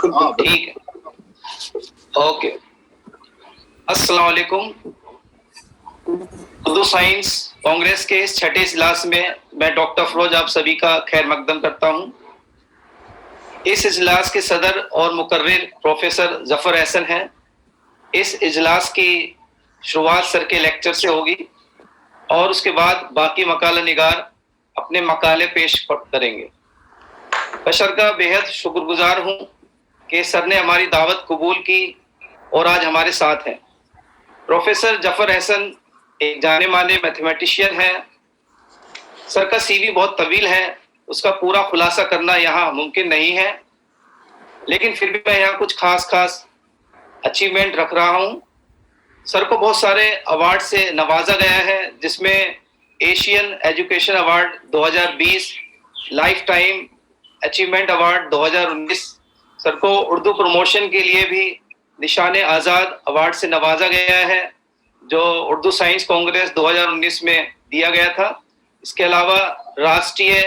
बिल्कुल ठीक है, ओके। अस्सलाम वालेकुम। उर्दू साइंस कांग्रेस के इस छठे इजलास में मैं डॉक्टर फरोज आप सभी का खैर मकदम करता हूं। इस इजलास के सदर और मुकर्रिर प्रोफेसर जफर एहसन हैं। इस इजलास की शुरुआत सर के लेक्चर से होगी और उसके बाद बाकी मकाला निगार अपने मकाले पेश करेंगे। बशर का बेहद शुक्रगुजार हूं कि सर ने हमारी दावत कबूल की और आज हमारे साथ हैं। प्रोफेसर जफर एहसन एक जाने माने मैथमेटिशियन है। सर का सीवी बहुत तवील है, उसका पूरा खुलासा करना यहाँ मुमकिन नहीं है, लेकिन फिर भी मैं यहाँ कुछ खास अचीवमेंट रख रहा हूँ। सर को बहुत सारे अवार्ड से नवाजा गया है, जिसमें Asian education award 2020, life time achievement award 2019, sir को उर्दू प्रमोशन के लिए भी निशान आज़ाद अवार्ड से नवाजा गया है, जो उर्दू साइंस कांग्रेस 2019 में दिया गया था। इसके अलावा राष्ट्रीय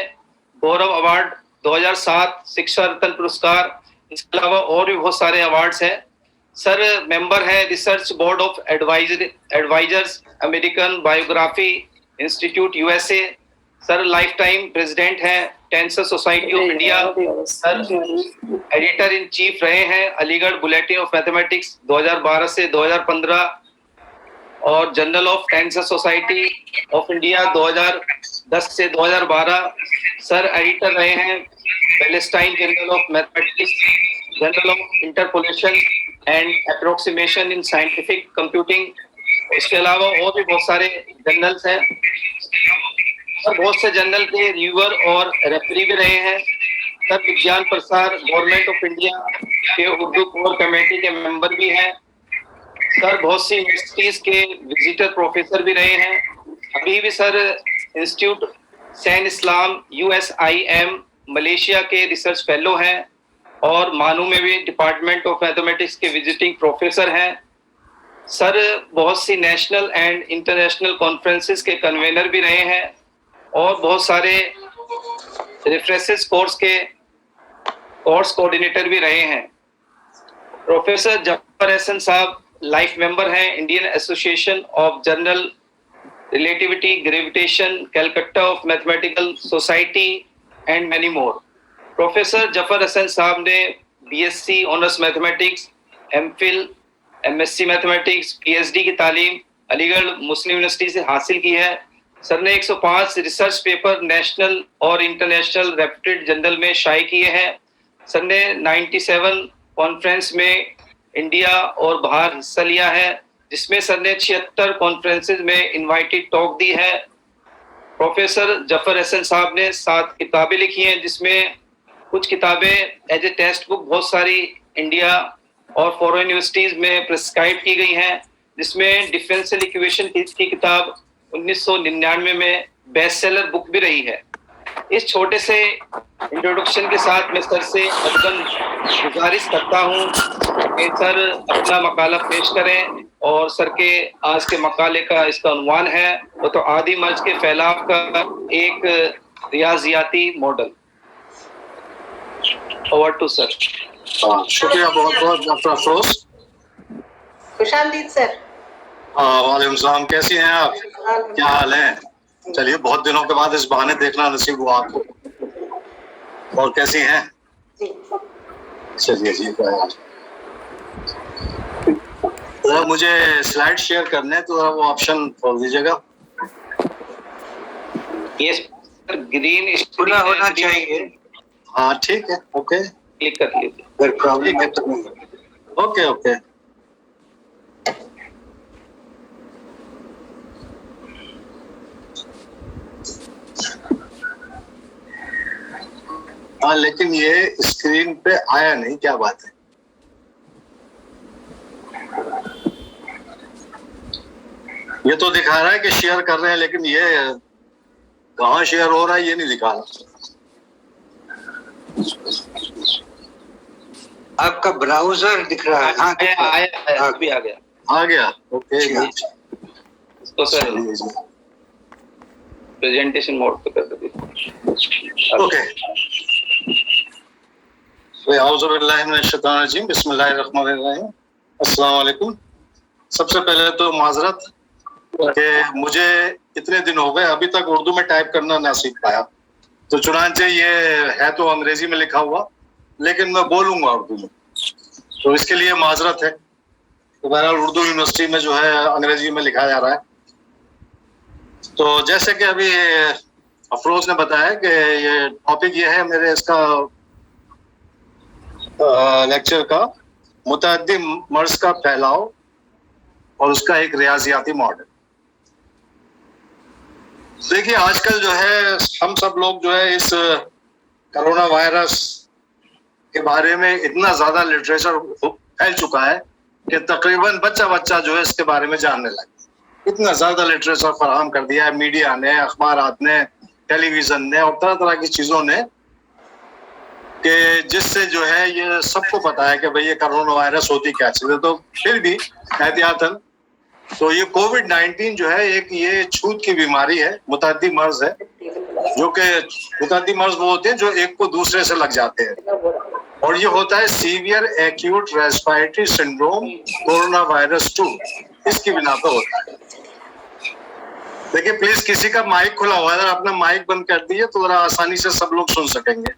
गौरव अवार्ड 2007, शिक्षा रत्न पुरस्कार, इसके अलावा और भी बहुत सारे अवार्ड्स हैं। सर मेंबर है research board of advisors American biography institute USA. Sir life time president हैं tensor society of India. Sir editor in chief रहे हैं अलीगढ़ बुलेटिन ऑफ मैथमेटिक्स 2012 से 2015 और journal of tensor society of India 2010 से 2012। Sir editor रहे हैं Palestine journal of mathematics, journal of interpolation and approximation in scientific computing. इसके अलावा और भी बहुत सारे जर्नल्स हैं और बहुत से जर्नल के रिव्यूअर और रेफरी भी रहे हैं। सर विज्ञान प्रसार गवर्नमेंट ऑफ इंडिया के उर्दू कोर कमेटी के मेंबर भी हैं। सर बहुत सी यूनिवर्सिटीज के विजिटर प्रोफेसर भी रहे हैं। अभी भी सर इंस्टीट्यूट सैन इस्लाम USIM मलेशिया के रिसर्च फेलो हैं और मानू में भी डिपार्टमेंट ऑफ मैथमेटिक्स के विजिटिंग प्रोफेसर हैं। सर बहुत सी नेशनल एंड इंटरनेशनल कॉन्फ्रेंसेस के कन्वेनर भी रहे हैं और बहुत सारे रिफ्रेशेस कोर्स के कोर्स कोऑर्डिनेटर भी रहे हैं। प्रोफेसर जफर एहसन साहब लाइफ मेंबर हैं Indian association of general relativity gravitation Calcutta of mathematical society and many more. Professor Zafar Ahsan साहब ने BSc honours mathematics, MPhil, MSc mathematics, PhD की तालीम अलीगढ़ मुस्लिम यूनिवर्सिटी से हासिल की है। सर ने 105 रिसर्च पेपर नेशनल और इंटरनेशनल रेप्यूटेड जर्नल में शाये किए हैं। सर ने 97 कॉन्फ्रेंस में इंडिया और बाहर हिस्सा लिया है, जिसमें सर ने 76 कॉन्फ्रेंसेज में इनवाइटेड टॉक दी है। प्रोफेसर जफर एहसन साहब ने 7 किताबें लिखी हैं, जिसमें कुछ किताबें एज ए टेक्स्ट बुक बहुत सारी इंडिया और फॉरेन यूनिवर्सिटीज में प्रिस्क्राइब की गई हैं, जिसमें डिफरेंशियल इक्वेशन की किताब 1999 में बेस्ट सेलर बुक भी रही है। इस छोटे से इंट्रोडक्शन के साथ मैं सर से गुजारिश करता हूं कि सर अपना मकाला पेश करें और सर के आज के मकाले का इसका उन्वान है वो तो आदि मर्ज के फैलाव का एक रियाजियाती मॉडल। Over to sir. शुक्रिया बहुत बहुत डॉक्टर अफरोज। खुशामदीद सर। वालेकुम सलाम, कैसी हैं आप? क्या हाल है? चलिए बहुत दिनों के बाद इस बहाने देखना नसीब हुआ आपको। और कैसी हैं? चलिए जी। तो मुझे स्लाइड शेयर करने तो वो ऑप्शन खोल दीजिएगा। ये ग्रीन स्क्रीन होना चाहिए। हाँ ठीक है, ओके क्लिक कर लीजिए। Okay okay. हाँ लेकिन ये स्क्रीन पे आया नहीं, क्या बात है? ये तो दिखा रहा है कि शेयर कर रहे हैं, लेकिन ये कहाँ शेयर हो रहा है ये नहीं दिखा रहा। आपका ब्राउजर दिख रहा है? हाँ आया, अभी आ गया। आ गया, ओके। इसको सर प्रेजेंटेशन मोड पे कर दीजिए। ओके। बिस्मिल्लाहिर्रहमानिर्रहीम। अस्सलाम वालेकुम। सबसे पहले तो माजरत कि मुझे इतने दिन हो गए अभी तक उर्दू में टाइप करना ना सीख पाया, तो चुनांचे ये है तो अंग्रेजी में लिखा हुआ, लेकिन मैं बोलूंगा उर्दू में, तो इसके लिए माजरत है। तो बहरहाल उर्दू यूनिवर्सिटी में जो है अंग्रेजी में लिखा जा रहा है। तो जैसे कि अभी अफरोज ने बताया कि ये टॉपिक ये है मेरे इसका लेक्चर का, मुतअद्दी मर्ज का फैलाव और उसका एक रियाजियाती मॉडल। देखिए आजकल जो है हम सब लोग जो है इस कोरोना वायरस के बारे में इतना ज्यादा लिटरेचर फैल चुका है कि तकरीबन बच्चा जो है इसके बारे में जानने लगे। इतना ज्यादा लिटरेचर फराहम कर दिया है मीडिया ने, अखबारात ने, टेलीविजन ने और तरह तरह की चीजों ने, कि जिससे जो है ये सबको पता है कि भाई ये कोरोना वायरस होती क्या चीज है। तो फिर भी एहतियातन, तो ये कोविड-19 जो है एक ये छूत की बीमारी है, मुतअद्दी मर्ज है, जो कि मुतअद्दी मर्ज वो होते हैं जो एक को दूसरे से लग जाते हैं, और ये होता है severe acute respiratory syndrome corona virus 2, इसकी बिना पर होता है। देखिए प्लीज किसी का माइक खुला हुआ है, अगर आपने माइक बंद कर दिए तो जरा आसानी से सब लोग सुन सकेंगे।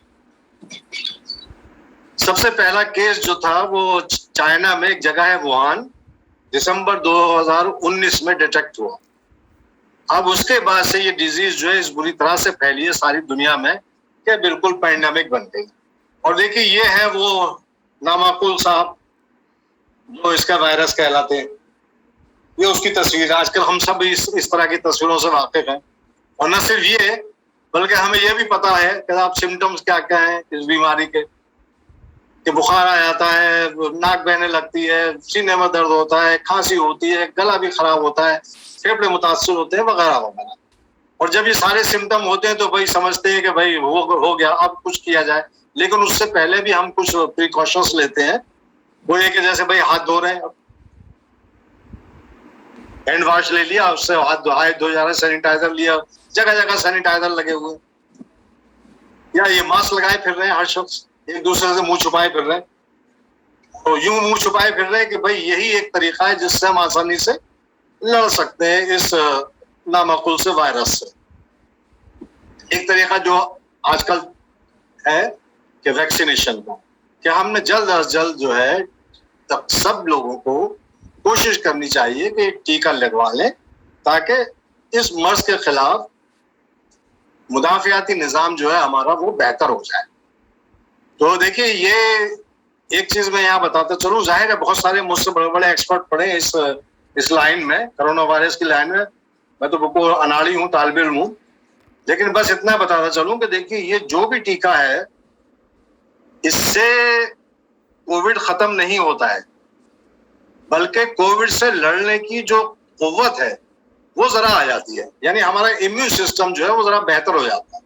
सबसे पहला केस जो था वो चाइना में एक जगह है वुहान, दिसंबर 2019 में डिटेक्ट हुआ। अब उसके बाद से ये डिजीज जो है इस बुरी तरह से फैली है सारी दुनिया में कि बिल्कुल पैंडेमिक बन गई। और देखिए ये है वो नामाकुल साहब जो इसका वायरस कहलाते हैं, ये उसकी तस्वीर। आजकल हम सब इस तरह की तस्वीरों से वाकिफ हैं, और न सिर्फ ये बल्कि हमें यह भी पता है कि आप सिम्टम्स क्या क्या हैं इस बीमारी के, कि बुखार आ जाता है, नाक बहने लगती है, सीने में दर्द होता है, खांसी होती है, गला भी खराब होता है, फेफड़े मुतासर होते हैं वगैरह वगैरह। और जब ये सारे सिम्टम होते हैं तो भाई समझते हैं कि भाई हो गया, अब कुछ किया जाए। लेकिन उससे पहले भी हम कुछ प्रिकॉशंस लेते हैं। वो ये कि जैसे भाई हाथ धो रहे हैं, हैंड वॉश ले लिया, उससे हाथ धो जा रहे, सैनिटाइजर लिया, जगह जगह सैनिटाइजर लगे हुए, या ये मास्क लगाए फिर रहे हैं, हर शख्स एक दूसरे से मुंह छुपाए फिर रहे हैं। तो यूं मुंह छुपाए फिर रहे हैं कि भाई यही एक तरीका है जिससे हम आसानी से लड़ सकते हैं इस नामाकुल से वायरस से। एक तरीका जो आजकल है कि वैक्सीनेशन का, कि हमने जल्द अज जल्द जो है तब सब लोगों को कोशिश करनी चाहिए कि टीका लगवा लें, ताकि इस मर्ज के खिलाफ मुदाफियाती निजाम जो है हमारा वो बेहतर हो जाए। तो देखिए ये एक चीज मैं यहाँ बताता चलूं, जाहिर है बहुत सारे मुझसे बड़े बड़े एक्सपर्ट पढ़े इस लाइन में, कोरोना वायरस की लाइन में। मैं तो बिल्कुल अनाड़ी हूँ, तालिब इल्म हूँ, लेकिन बस इतना बताता चलूं कि देखिए ये जो भी टीका है इससे कोविड खत्म नहीं होता है, बल्कि कोविड से लड़ने की जो कुव्वत है वो जरा आ जाती है, यानी हमारा इम्यून सिस्टम जो है वो जरा बेहतर हो जाता है।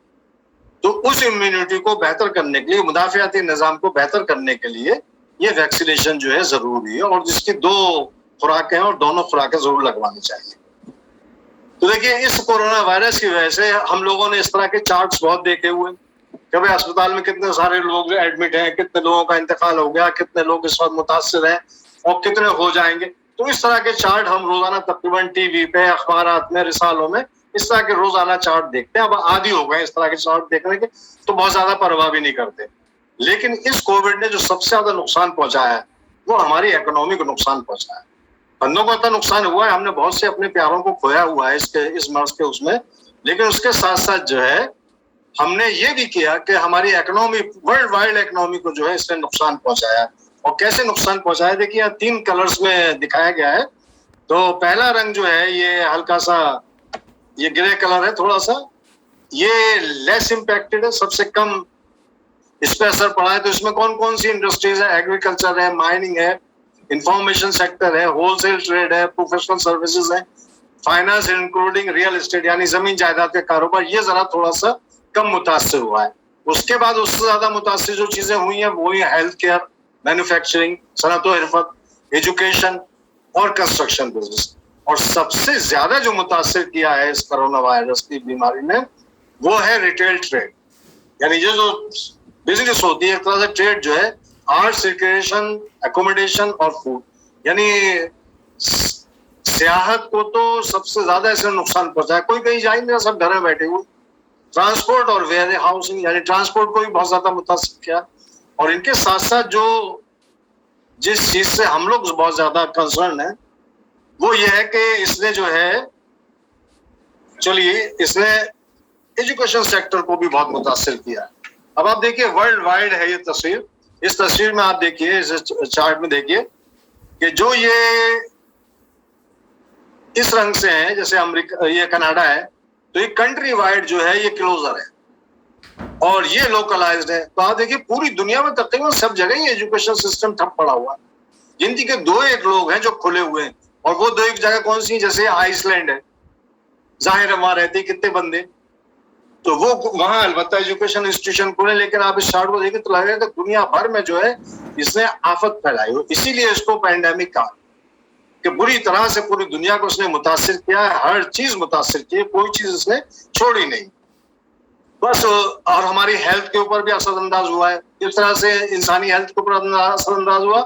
तो उस इम्यूनिटी को बेहतर करने के लिए, मुदाफियाती निजाम को बेहतर करने के लिए ये वैक्सीनेशन जो है जरूरी है, और जिसकी 2 खुराकें हैं और दोनों खुराकें जरूर लगवानी चाहिए। तो देखिए इस कोरोना वायरस की वजह से हम लोगों ने इस तरह के चार्ट्स बहुत देखे हुए कि भाई अस्पताल में कितने सारे लोग एडमिट हैं, कितने लोगों का इंतकाल हो गया, कितने लोग इस वक्त मुतासिर हैं और कितने हो जाएंगे। तो इस तरह के चार्ट हम रोजाना तकरीबन टीवी पे, अखबारात में, रिसालों में इस तरह के रोजाना चार्ट देखते हैं। अब आदी हो गए इस तरह के चार्ट देखने के, तो बहुत ज्यादा परवाह भी नहीं करते। लेकिन इस कोविड ने जो सबसे ज्यादा नुकसान पहुंचाया है वो हमारी इकोनॉमी को नुकसान पहुंचाया है। बंदों को इतना नुकसान हुआ है, हमने बहुत से अपने प्यारों को खोया हुआ है इस मर्ज के उसमें, लेकिन उसके साथ साथ जो है हमने ये भी किया कि हमारी इकोनॉमी, वर्ल्ड वाइड इकोनॉमी को जो है इसने नुकसान पहुंचाया। और कैसे नुकसान पहुंचाया, देखिए यहाँ 3 कलर्स में दिखाया गया है। तो पहला रंग जो है ये हल्का सा ये ग्रे कलर है, थोड़ा सा ये लेस इम्पैक्टेड है, सबसे कम इस पे असर पड़ा है। तो इसमें कौन कौन सी इंडस्ट्रीज है, एग्रीकल्चर है, माइनिंग है, इंफॉर्मेशन सेक्टर है, होलसेल ट्रेड है, प्रोफेशनल सर्विसेज है, फाइनेंस इंक्लूडिंग रियल एस्टेट यानी जमीन जायदाद के कारोबार, ये जरा थोड़ा सा कम मुतासर हुआ है। उसके बाद उससे ज्यादा मुतासर जो चीजें हुई हैं वो है हेल्थ केयर, मैन्युफैक्चरिंग, सनअत व हिरफत, एजुकेशन और कंस्ट्रक्शन बिजनेस। और सबसे ज्यादा जो मुतासर किया है इस कोरोना वायरस की बीमारी ने वो है रिटेल ट्रेड, यानी ये जो बिजनेस होती है, एक तरह से ट्रेड जो है, आर्ट्स, रिक्रिएशन, एकोमोडेशन और फूड। यानी सियाहत को तो सबसे ज्यादा इससे नुकसान पहुंचा है, कोई कहीं जा ही नहीं रहा, सब घर में बैठे हुए। ट्रांसपोर्ट और वेयर हाउसिंग यानी ट्रांसपोर्ट को भी बहुत ज्यादा मुतासिर किया। और इनके साथ साथ जो जिस चीज से हम लोग बहुत ज्यादा कंसर्न है वो ये है कि इसने जो है, चलिए, इसने एजुकेशन सेक्टर को भी बहुत मुतासिर किया है। अब आप देखिए वर्ल्ड वाइड है ये तस्वीर। इस तस्वीर में आप देखिए, इस चार्ट में देखिए कि जो ये इस रंग से है, जैसे अमेरिका, ये कनाडा है, तो ये कंट्री वाइड जो है ये क्लोजर है और ये लोकलाइज्ड है। तो आप देखिए पूरी दुनिया में तकरीबन सब जगह ये एजुकेशन सिस्टम ठप पड़ा हुआ है। गिनती के 2-1 लोग हैं जो खुले हुए हैं, और वो 2-1 जगह कौन सी, जैसे आइसलैंड है, जाहिर है वहां रहते कितने बंदे, तो वो वहां अलबत्ता एजुकेशन इंस्टीट्यूशन खुले। लेकिन आप इस चार्ट को देखिए तो लगेगा कि दुनिया भर में जो है इसने आफत फैलाई हो। इसीलिए इसको पैंडेमिक कहा कि बुरी तरह से पूरी दुनिया को उसने मुतासिर किया है, हर चीज मुतासिर की है, कोई चीज इसने छोड़ी नहीं बस। और हमारी हेल्थ के ऊपर भी असरअंदाज हुआ है। इस तरह से इंसानी हेल्थ के ऊपर असरअंदाज हुआ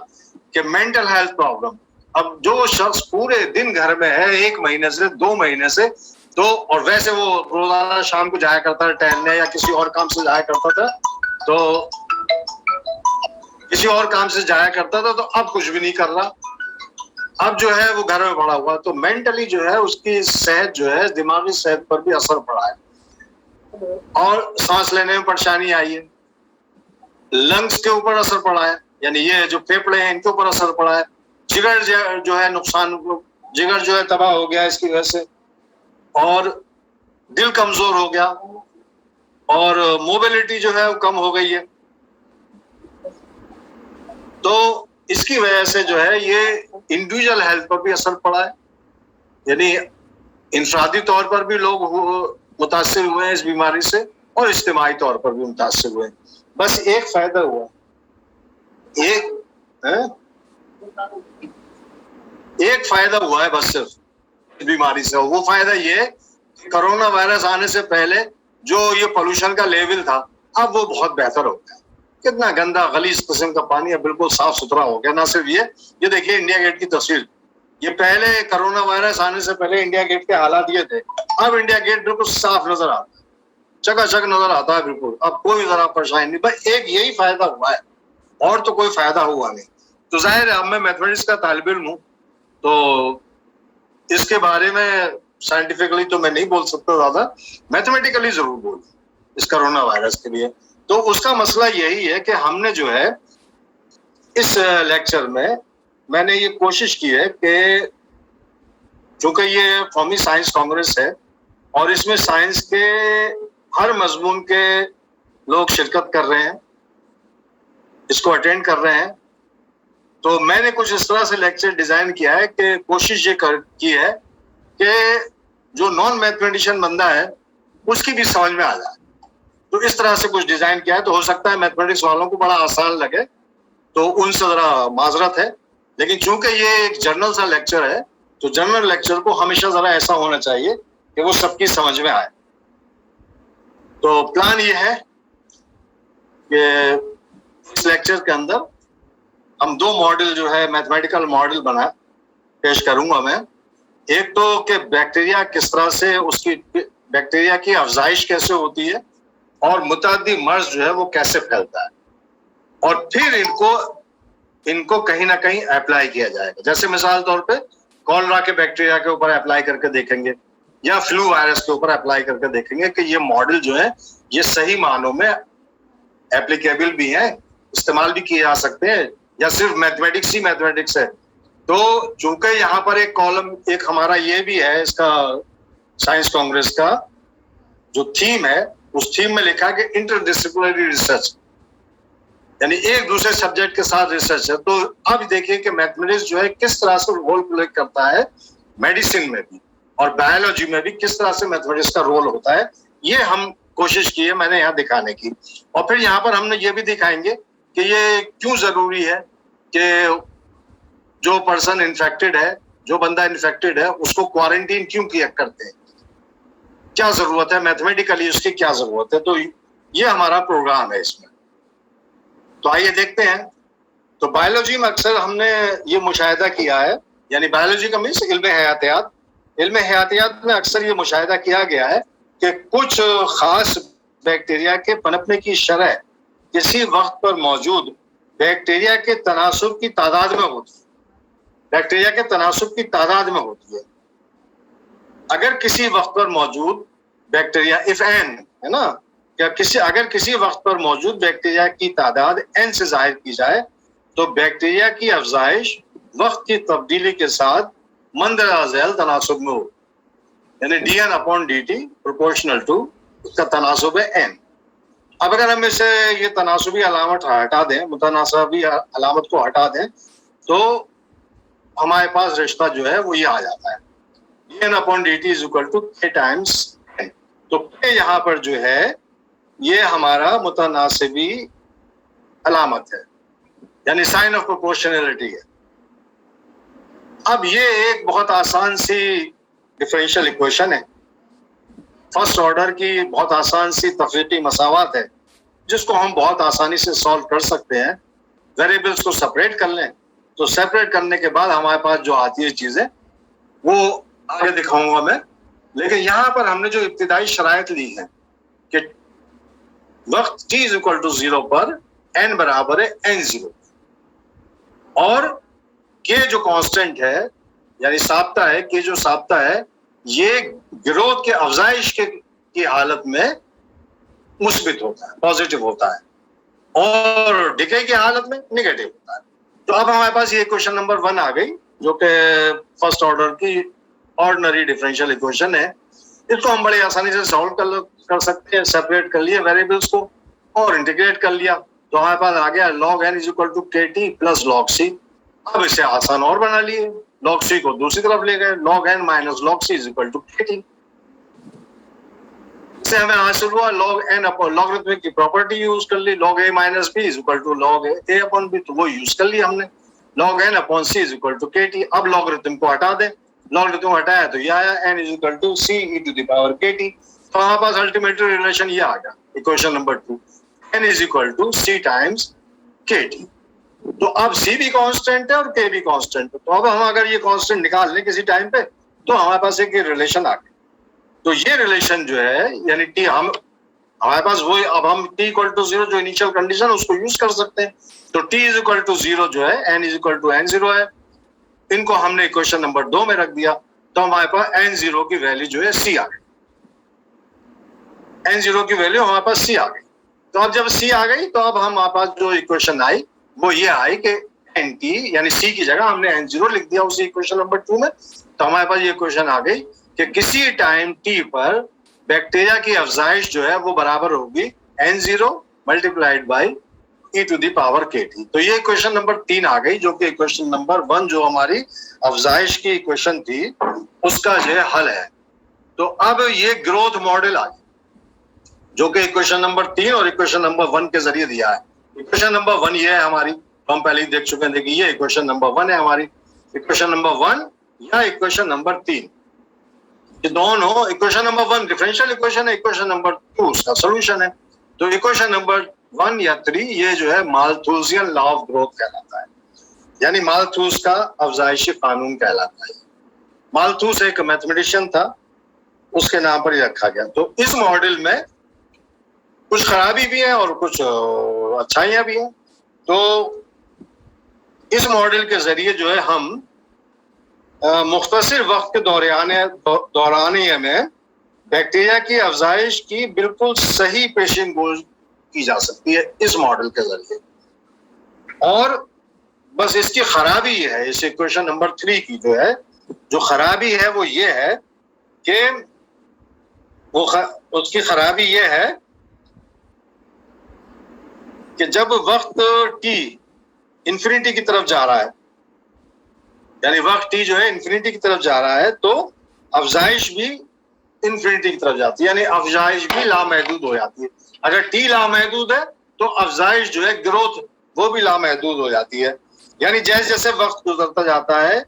कि मेंटल हेल्थ प्रॉब्लम। अब जो शख्स पूरे दिन घर में है 1 महीने से 2 महीने से, तो और वैसे वो रोजाना शाम को जाया करता था टहलने या किसी और काम से जाया करता था, तो किसी और काम से जाया करता था, तो अब कुछ भी नहीं कर रहा। अब जो है वो घर में पड़ा हुआ, तो मेंटली जो है उसकी सेहत जो है, दिमागी सेहत पर भी असर पड़ा है और सांस लेने में परेशानी आई है। लंग्स के ऊपर असर पड़ा है, यानी ये जो फेफड़े हैं इनके ऊपर असर पड़ा है। जिगर जो है नुकसान, जिगर जो है तबाह हो गया इसकी वजह से, और दिल कमजोर हो गया, और मोबिलिटी जो है वो कम हो गई है। तो इसकी वजह से जो है ये इंडिविजुअल हेल्थ पर भी असर पड़ा है, यानी इंफरादी तौर पर भी लोग मुतासिर हुए हैं इस बीमारी से, और इज्तिमाई तौर पर भी मुतासिर हुए हैं। बस एक फायदा हुआ, एक फायदा हुआ है बस सिर्फ बीमारी से। वो फायदा ये है कि कोरोना वायरस आने से पहले जो ये पोल्यूशन का लेवल था, अब वो बहुत बेहतर हो गया। कितना गंदा गलीज किस्म का पानी है बिल्कुल साफ सुथरा हो गया। ना सिर्फ ये देखिए इंडिया गेट की तस्वीर, ये पहले कोरोना वायरस आने से पहले इंडिया गेट के हालात ये थे, अब इंडिया गेट बिल्कुल साफ नजर आता है, चकाचक नजर आता है बिल्कुल, अब कोई जरा परेशानी नहीं। बस एक यही फायदा हुआ है, और तो कोई फायदा हुआ नहीं। तो जाहिर है अब मैं मैथमेटिक्स का तालिब इल्म हूँ, तो इसके बारे में साइंटिफिकली तो मैं नहीं बोल सकता ज्यादा, मैथमेटिकली जरूर बोल इस कोरोना वायरस के लिए। तो उसका मसला यही है कि हमने जो है इस लेक्चर में मैंने ये कोशिश की है कि चूंकि ये कौमी साइंस कांग्रेस है और इसमें साइंस के हर मजमून के लोग शिरकत कर रहे हैं, इसको अटेंड कर रहे हैं, तो मैंने कुछ इस तरह से लेक्चर डिजाइन किया है कि कोशिश ये की है कि जो नॉन मैथमेटिशियन बंदा है उसकी भी समझ में आ जाए। तो इस तरह से कुछ डिजाइन किया है। तो हो सकता है मैथमेटिक्स वालों को बड़ा आसान लगे, तो उनसे जरा माजरत है, लेकिन चूंकि ये एक जर्नल सा लेक्चर है, तो जर्नल लेक्चर को हमेशा जरा ऐसा होना चाहिए कि वो सबकी समझ में आए। तो प्लान ये है कि इस लेक्चर के अंदर हम 2 मॉडल जो है मैथमेटिकल मॉडल बना पेश करूंगा मैं। एक तो कि बैक्टीरिया किस तरह से, उसकी बैक्टीरिया की अफजाइश कैसे होती है और मुतअद्दी मर्ज जो है वो कैसे फैलता है, और फिर इनको कहीं ना कहीं अप्लाई किया जाएगा। जैसे मिसाल तौर पे कॉलरा के बैक्टीरिया के ऊपर अप्लाई करके देखेंगे, या फ्लू वायरस के ऊपर अप्लाई करके देखेंगे कि ये मॉडल जो है ये सही मानों में एप्लीकेबल भी है, इस्तेमाल भी किए जा सकते हैं, या सिर्फ मैथमेटिक्स ही मैथमेटिक्स है। तो चूंकि यहाँ पर एक कॉलम, एक हमारा ये भी है, इसका साइंस कांग्रेस का जो थीम है, उस थीम में लिखा कि इंटरडिसिप्लिनरी रिसर्च, यानी एक दूसरे सब्जेक्ट के साथ रिसर्च है। तो अब देखिए कि मैथमेटिक्स जो है किस तरह से रोल प्ले करता है मेडिसिन में भी, और बायोलॉजी में भी किस तरह से मैथमेटिक्स का रोल होता है, ये हम कोशिश की है मैंने यहाँ दिखाने की। और फिर यहाँ पर हमने ये भी दिखाएंगे कि ये क्यों जरूरी है कि जो पर्सन इन्फेक्टेड है, जो बंदा इन्फेक्टेड है, उसको क्वारंटीन क्यों किया करते हैं, क्या जरूरत है मैथमेटिकली, उसकी क्या जरूरत है। तो ये हमारा प्रोग्राम है इसमें। तो आइए देखते हैं। तो बायोलॉजी में अक्सर हमने ये मुशाहिदा किया है, यानी बायोलॉजी का मीन्स इल्म हयातियात। इल्म हयातियात में अक्सर ये मुशाहिदा किया गया है कि कुछ खास बैक्टीरिया के पनपने की शरह किसी वक्त पर मौजूद बैक्टीरिया के तनासुब की तादाद में होती है। बैक्टीरिया के तनासुब की तादाद में होती है। अगर किसी वक्त पर मौजूद बैक्टीरिया, इफ एन है ना, या अगर किसी वक्त पर मौजूद बैक्टीरिया की तादाद एन से जाहिर की जाए तो बैक्टीरिया की अफजाइश वक्त की तब्दीली के साथ मंदरा झैल तनासुब में हो, यानी dn upon dt proportional to उसका तनासुब है n। अब अगर हम इसे ये तनासुबी अलामत हटा दें, मुतनासबी अलामत को हटा दें, तो हमारे पास रिश्ता जो है वो ये आ जाता है, dn upon dt is equal to k times n। तो k यहाँ पर जो है ये हमारा मुतनासिबी अलामत है, यानी साइन ऑफ प्रोपोर्शनैलिटी है। अब ये एक बहुत आसान सी डिफरेंशियल इक्वेशन है, फर्स्ट ऑर्डर की बहुत आसान सी तफरीकी मसावत है, जिसको हम बहुत आसानी से सॉल्व कर सकते हैं। वेरिएबल्स को सेपरेट कर लें, तो सेपरेट करने के बाद हमारे पास जो आती है चीजें वो आगे दिखाऊंगा मैं। लेकिन यहाँ पर हमने जो इब्तिदाई शराइत ली है कि वक्त t इज इक्वल टू 0 पर n बराबर है n0, और k जो कांस्टेंट है यानी साब्ता है, k जो साब्ता है ये ग्रोथ के अफजाइश की हालत में मुस्बित होता है, पॉजिटिव होता है, और डिके की हालत में निगेटिव होता है। तो अब हमारे पास ये क्वेश्चन नंबर 1 आ गई, जो कि फर्स्ट ऑर्डर की ऑर्डिनरी डिफरेंशियल इक्वेशन है। इसको हम बड़ी आसानी से सॉल्व कर सकते हैं। सेपरेट कर लिए वेरिएबल्स को और इंटीग्रेट कर लिया, तो हमारे पास आ गया log n is equal to kt plus log c। अब इसे आसान और बना लिए, log c को दूसरी तरफ ले गए, log n minus log c is equal to kt। इससे हमें हासिल हुआ log n अपॉन लॉगरिथमिक की प्रॉपर्टी यूज कर ली, log a minus b is equal to log a upon b, तो वो यूज कर लिया हमने, log n upon c is equal to kt। अब लॉगरिथम को हटा दें, लॉगरिथम हटाया तो ये आया n is equal to c e to the power kt। तो हमारे पास अल्टीमेटली रिलेशन ये आ गया, equation number 2, n is equal to c times kt। तो अब c भी कांस्टेंट है और k भी कांस्टेंट है, तो अब हम अगर ये कांस्टेंट निकाल लें किसी टाइम पे तो हमारे पास एक रिलेशन आ गया। तो ये रिलेशन जो है यानी t हमारे पास वही, अब हम t इक्वल टू 0 जो इनिशियल कंडीशन उसको यूज कर सकते हैं। तो t इज इक्वल टू 0 जो है n is equal to n0 है, इनको हमने इक्वेशन नंबर 2 में रख दिया, तो हमारे पास n0 की वैल्यू जो है c आ गई, n0 की वैल्यू हमारे पास c आ गई। तो अब जब c आ गई तो अब हमारे पास जो इक्वेशन आई वो ये आई कि nt यानी c की जगह हमने n0 लिख दिया उसी इक्वेशन नंबर 2 में। तो हमारे पास ये इक्वेशन आ गई कि किसी टाइम t पर बैक्टीरिया की अफजाइश जो है वो बराबर होगी n0 multiplied by e to the power kt। तो ये इक्वेशन नंबर 3 आ गई, जो कि इक्वेशन नंबर 1 जो हमारी अफजाइश की इक्वेशन थी उसका जो है हल है। तो अब ये ग्रोथ मॉडल आ गया, जो कि इक्वेशन नंबर 3 और इक्वेशन नंबर 1 के जरिए दिया है। इक्वेशन नंबर 1 ये है हमारी, हम पहले ही देख चुके हैं, देखिए ये इक्वेशन नंबर 1 है हमारी। इक्वेशन नंबर 1 या इक्वेशन नंबर 3, ये दोनों इक्वेशन नंबर 1 डिफरेंशियल इक्वेशन है, इक्वेशन नंबर 2 उसका सॉल्यूशन है। तो इक्वेशन नंबर 1 या 3 ये जो है माल्थूसियन लॉ ऑफ ग्रोथ कहलाता है, यानी माल्थूस का अफजाइशी कानून कहलाता है। माल्थूस एक मैथमेटिशियन था, उसके नाम पर ही रखा गया। तो इस मॉडल में कुछ खराबी भी है और कुछ अच्छाइयां भी हैं। तो इस मॉडल के जरिए जो है हम मुख्तसर वक्त के दौरानिए में बैक्टीरिया की अफजाइश की बिल्कुल सही पेशिन गोई की जा सकती है इस मॉडल के जरिए। और बस इसकी खराबी ये है, इस इक्वेशन नंबर 3 की जो है जो खराबी है वो ये है कि उसकी खराबी ये है कि जब वक्त t इन्फिनिटी की तरफ जा रहा है, यानी वक्त t जो है इन्फिनिटी की तरफ जा रहा है, तो अफजाइश भी इन्फिनिटी की तरफ जाती है, यानी अफजाइश भी लामहदूद हो जाती है। अगर t लामहदूद है तो अफजाइश जो है ग्रोथ वो भी लामहदूद हो जाती है। यानी जैसे जैसे वक्त गुजरता जाता है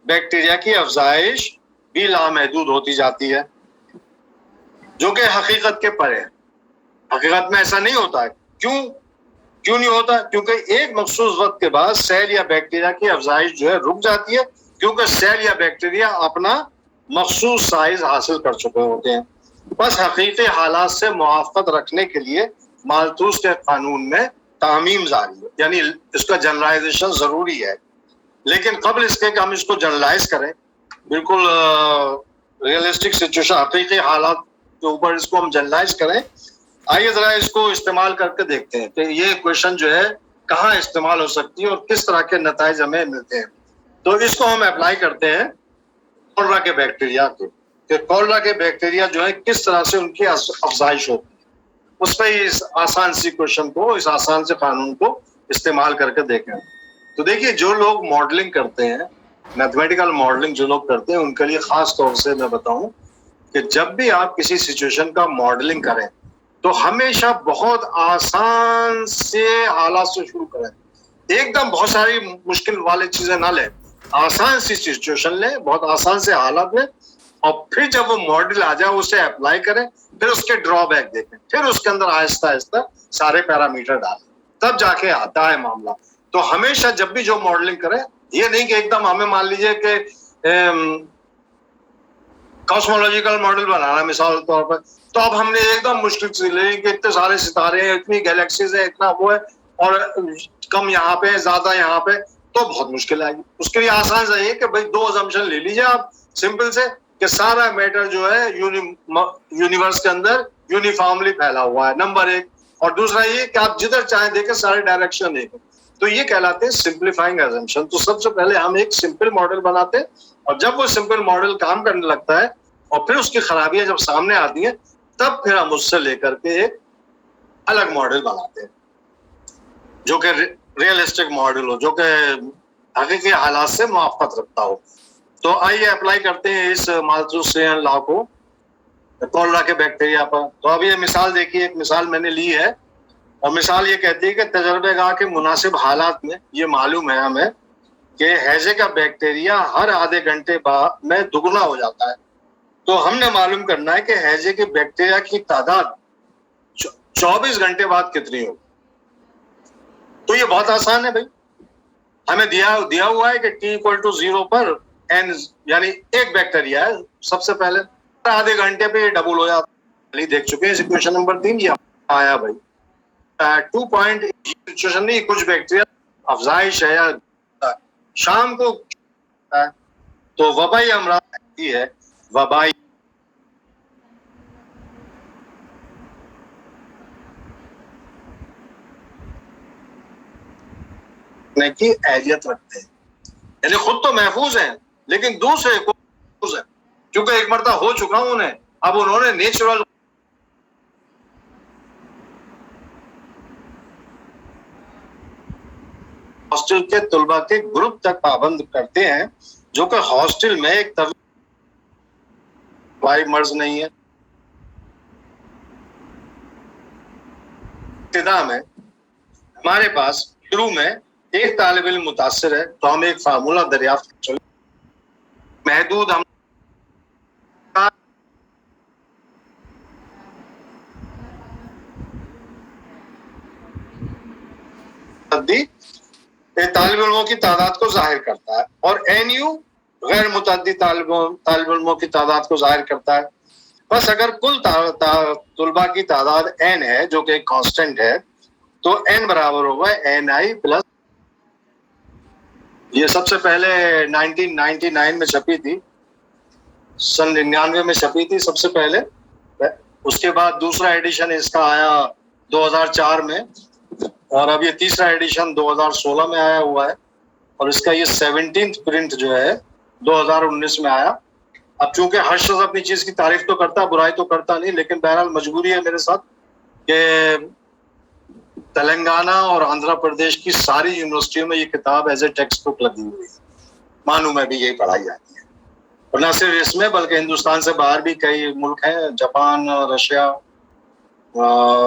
बैक्टीरिया की अफजाइश भी लामहदूद होती जाती है, जो कि हकीकत के परे है। हकीकत में ऐसा नहीं होता है। क्यों? क्यों नहीं होता? क्योंकि एक मखसूस वक्त के बाद सेल या बैक्टीरिया की अफजाइश जो है रुक जाती है, क्योंकि सेल या बैक्टीरिया अपना मखसूस साइज हासिल कर चुके होते हैं। बस हकीकी हालात से मुआफ़त रखने के लिए मालथूस के कानून में तामीम जारी है, यानी इसका जनरलाइजेशन जरूरी है। लेकिन कबल इसके कि हम इसको जनरलाइज करें, बिल्कुल रियलिस्टिक सिचुएशन, हकीकी हालात के ऊपर इसको हम जनरलाइज करें, आइए जरा इसको इस्तेमाल करके देखते हैं कि ये क्वेश्चन जो है कहाँ इस्तेमाल हो सकती है और किस तरह के नताइज हमें मिलते हैं। तो इसको हम अप्लाई करते हैं कॉलरा के बैक्टीरिया के, कि कॉलरा के बैक्टीरिया जो है किस तरह से उनकी अफजाइश होती है। उस पर इस आसान सी क्वेश्चन को, इस आसान से कानून को इस्तेमाल करके देखें। तो देखिए, जो लोग मॉडलिंग करते हैं, मैथमेटिकल मॉडलिंग जो लोग करते हैं, उनके लिए खास तौर से मैं बताऊं कि जब भी आप किसी सिचुएशन का मॉडलिंग करें तो हमेशा बहुत आसान से हालात से शुरू करें। एकदम बहुत सारी मुश्किल वाली चीजें ना लें, आसान सी सिचुएशन लें, बहुत आसान से हालात लें, और फिर जब वो मॉडल आ जाए उसे अप्लाई करें, फिर उसके ड्रॉबैक देखें, फिर उसके अंदर आहिस्ता आहिस्ता सारे पैरामीटर डालें, तब जाके आता है मामला। तो हमेशा जब भी जो मॉडलिंग करें, ये नहीं कि एकदम हमें मान लीजिए कि कॉस्मोलॉजिकल मॉडल बनाना मिसाल के तौर पर, तो अब हमने एकदम मुश्किल चीज ले कि इतने सारे सितारे हैं, इतनी गैलेक्सीज है, इतना वो है, और कम यहाँ पे ज्यादा यहाँ पे, तो बहुत मुश्किल आएगी। उसके लिए आसान सा है कि भाई दो असम्पशन ले लीजिए आप सिंपल से, कि सारा मैटर जो है यूनिवर्स के अंदर यूनिफॉर्मली फैला हुआ है, नंबर एक। और दूसरा ये कि आप जिधर चाहे देखें सारे डायरेक्शन देखें, तो ये कहलाते हैं सिंप्लीफाइंग असम्पशन। तो सबसे पहले हम एक सिंपल मॉडल बनाते हैं, और जब वो सिंपल मॉडल काम करने लगता है और फिर उसकी खराबियां जब सामने आती हैं, तब फिर हम उससे लेकर के एक अलग मॉडल बनाते हैं जो कि रियलिस्टिक मॉडल हो, जो कि हकीकी हालात से मुआफ़त रखता हो। तो आइए अप्लाई करते हैं इस माल्थुसियन लॉ को कॉलरा के बैक्टीरिया पर। तो अब ये मिसाल देखिए, एक मिसाल मैंने ली है, और मिसाल ये कहती है कि तजर्बेगाह के मुनासिब हालात में ये मालूम है हमें कि हैजे का बैक्टीरिया हर आधे घंटे बाद में दुगना हो जाता है। तो हमने मालूम करना है कि हैजे के बैक्टीरिया की तादाद 24 घंटे बाद कितनी हो। तो ये बहुत आसान है भाई, हमें दिया हुआ है कि t=0 पर n यानी एक बैक्टीरिया है, सबसे पहले आधे घंटे पे डबल हो जाता है। देख चुके हैं इक्वेशन नंबर 3, ये आया भाई 2 पॉइंट सिचुएशन नहीं, कुछ बैक्टीरिया अफजाइश है या शाम को, तो वबाई अमराज है, वबाई की अहलियत रखते हैं, यानी खुद तो महफूज हैं लेकिन दूसरे को महफूज है, क्योंकि एक मरतबा हो चुका उन्हें, अब उन्होंने नेचुरल हॉस्टल के तुलबा के ग्रुप तक पाबंद करते हैं, जो कि हॉस्टल में एक वाई मर्ज नहीं है। इब्तिदा में हमारे पास शुरू में एक तालिब इल्म मुतासिर है, तो हम एक फार्मूला दरियाफ्त चले, महदूद हम तालिब इल्मों की तादाद को जाहिर करता है, और NU गैर मुतअद्दी तालिब इल्मों की तादाद को जाहिर करता है। बस अगर कुल तुलबा की तादाद n है, जो कि एक कांस्टेंट है, तो n बराबर होगा NI प्लस, ये सबसे पहले 1999 में छपी थी, सन 99 में छपी थी सबसे पहले। उसके बाद दूसरा एडिशन इसका आया 2004 में, और अब ये तीसरा एडिशन 2016 में आया हुआ है, और इसका ये 17th प्रिंट जो है 2019 में आया। अब चूंकि हर शख्स अपनी चीज की तारीफ तो करता, बुराई तो करता नहीं, लेकिन बहरहाल मजबूरी है मेरे साथ कि तेलंगाना और आंध्र प्रदेश की सारी यूनिवर्सिटियों में ये किताब एज ए टेक्स्ट बुक लगी हुई है, मानूम है भी यही पढ़ाई जाती है। और न सिर्फ इसमें बल्कि हिंदुस्तान से बाहर भी कई मुल्क हैं, जापान, रशिया,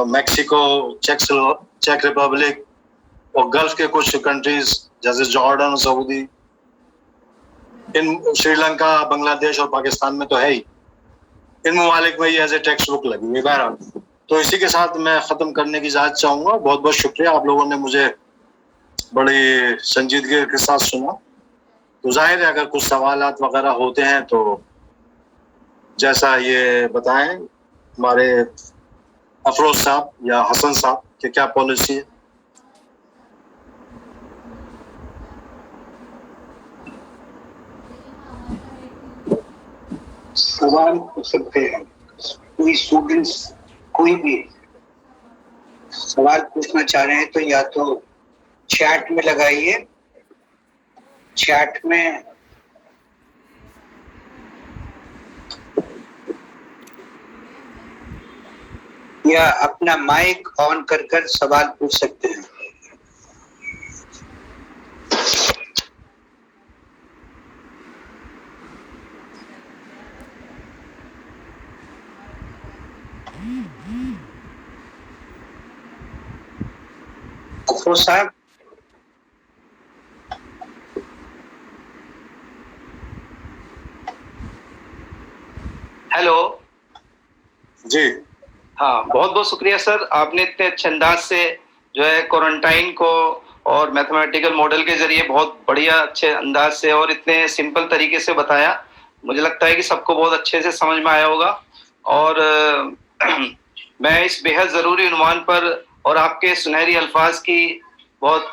मैक्सिको, चेक रिपब्लिक, और गल्फ के कुछ कंट्रीज जैसे जॉर्डन, सऊदी, इन श्रीलंका, बांग्लादेश और पाकिस्तान में तो है ही, इन ममालिक में ये एज ए टेक्स्ट बुक लगी हुई। बहरहाल तो इसी के साथ मैं खत्म करने की इजाजत चाहूंगा। बहुत बहुत शुक्रिया, आप लोगों ने मुझे बड़ी संजीदगी के साथ सुना। तो जाहिर है अगर कुछ सवालात वगैरह होते हैं तो जैसा ये बताएं हमारे अफरोज साहब या हसन साहब कि क्या पॉलिसी है। सवाल पूछ सकते हैं, कोई स्टूडेंट्स कोई भी सवाल पूछना चाह रहे हैं तो या तो चैट में लगाइए, चैट में या अपना माइक ऑन कर सवाल पूछ सकते हैं। अफरोज साहब, हेलो। जी हाँ, बहुत बहुत शुक्रिया सर, आपने इतने अच्छे अंदाज से जो है क्वारंटाइन को और मैथमेटिकल मॉडल के जरिए बहुत बढ़िया अच्छे अंदाज से और इतने सिंपल तरीके से बताया। मुझे लगता है कि सबको बहुत अच्छे से समझ में आया होगा। और मैं इस बेहद ज़रूरी उन्वान पर और आपके सुनहरी अल्फाज की बहुत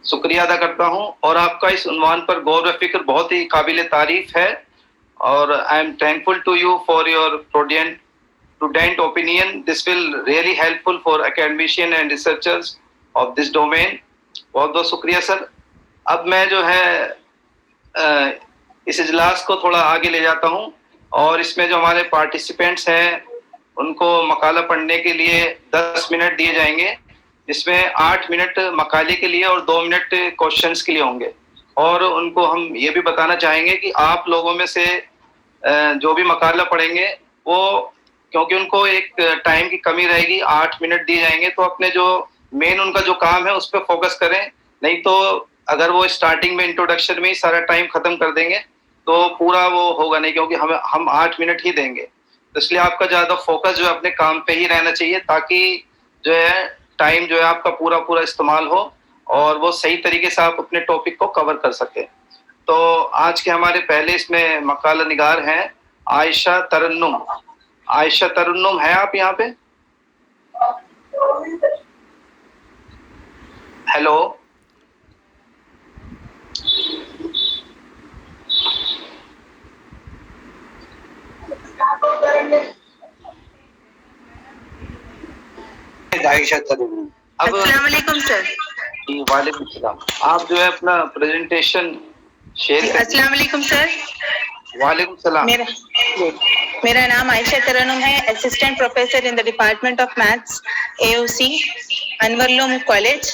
शुक्रिया अदा करता हूँ। और आपका इस उन्वान पर गौर व फिक्र बहुत ही काबिल तारीफ है। और I am thankful to you for your prudent opinion. This will really helpful for academician and researchers of this domain. बहुत बहुत शुक्रिया सर। अब मैं जो है इस इजलास को थोड़ा आगे ले जाता हूँ और इसमें जो हमारे पार्टिसिपेंट्स हैं उनको मकाला पढ़ने के लिए 10 मिनट दिए जाएंगे, जिसमें 8 मिनट मकाले के लिए और 2 मिनट क्वेश्चंस के लिए होंगे। और उनको हम ये भी बताना चाहेंगे कि आप लोगों में से जो भी मकाला पढ़ेंगे वो, क्योंकि उनको एक टाइम की कमी रहेगी, 8 मिनट दिए जाएंगे, तो अपने जो मेन उनका जो काम है उस पर फोकस करें। नहीं तो अगर वो स्टार्टिंग में इंट्रोडक्शन में ही सारा टाइम खत्म कर देंगे तो पूरा वो होगा नहीं, क्योंकि हम 8 मिनट ही देंगे। तो इसलिए आपका ज़्यादा फोकस जो है अपने काम पे ही रहना चाहिए, ताकि जो है टाइम जो है आपका पूरा पूरा इस्तेमाल हो और वो सही तरीके से आप अपने टॉपिक को कवर कर सकें। तो आज के हमारे पहले इसमें मकाला निगार हैं आयशा तरन्नुम। आयशा तरन्नुम है आप यहाँ पे? हेलो। आयशा तरन्नुम। अस्सलाम वालेकुम सर। जी वालेकुम सलाम। आप जो है अपना प्रेजेंटेशन शेयर करें। अस्सलाम वालेकुम सर। वालेकुम सलाम। मेरा नाम आयशा तरन्नुम है, assistant professor in the department of maths, AUC, Anwarululoom college.